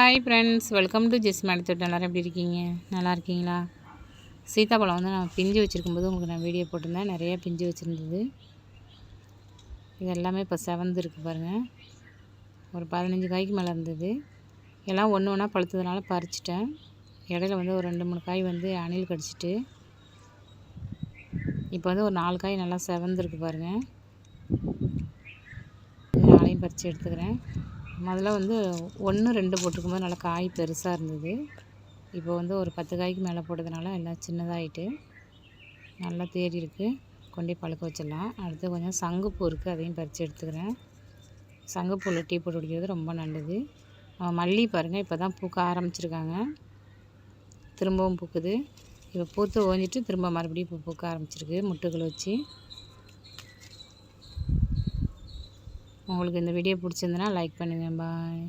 Hi friends, welcome to Jess மேடத்தோட்டம். எல்லோரும் எப்படி இருக்கீங்க? நல்லா இருக்கீங்களா? சீத்தாப்பழம் வந்து நான் பிஞ்சு வச்சுருக்கும்போது உங்களுக்கு நான் வீடியோ போட்டிருந்தேன். நிறைய பிஞ்சு வச்சுருந்தது. இது எல்லாமே இப்போ செவந்திருக்கு பாருங்கள். ஒரு 15 காய்க்கு மேலே இருந்தது. எல்லாம் ஒன்று ஒன்றா பழுத்ததுனால பறிச்சிட்டேன். இடையில வந்து ஒரு 2-3 காய் வந்து அணில் கடிச்சிட்டு, இப்போ வந்து ஒரு 4 காய் நல்லா செவந்திருக்கு பாருங்கள். இது 4ஐயும் பறித்து எடுத்துக்கிறேன். முதல்ல வந்து 1-2 போட்டிருக்கும்போது நல்லா காய் பெருசாக இருந்தது. இப்போ வந்து ஒரு 10 காய்க்கு மேலே போட்டதுனால எல்லாம் சின்னதாகிட்டு நல்லா தேறி இருக்குது. கொண்டே பழுக்க வச்சிடலாம். அடுத்து கொஞ்சம் சங்குப்பூ இருக்குது, அதையும் பறித்து எடுத்துக்கிறேன். சங்குப்பூவில் டீ போட்டு குடிக்கிறது ரொம்ப நல்லது. மல்லி பாருங்கள், இப்போ தான் பூக்க ஆரம்பிச்சிருக்காங்க. திரும்பவும் பூக்குது. இப்போ பூத்து ஓஞ்சிட்டு திரும்ப மறுபடியும் இப்போ பூக்க ஆரம்பிச்சிருக்கு முட்டுகள் வச்சு. உங்களுக்கு இந்த வீடியோ பிடிச்சிருந்துன்னா லைக் பண்ணுங்கள். பாய்.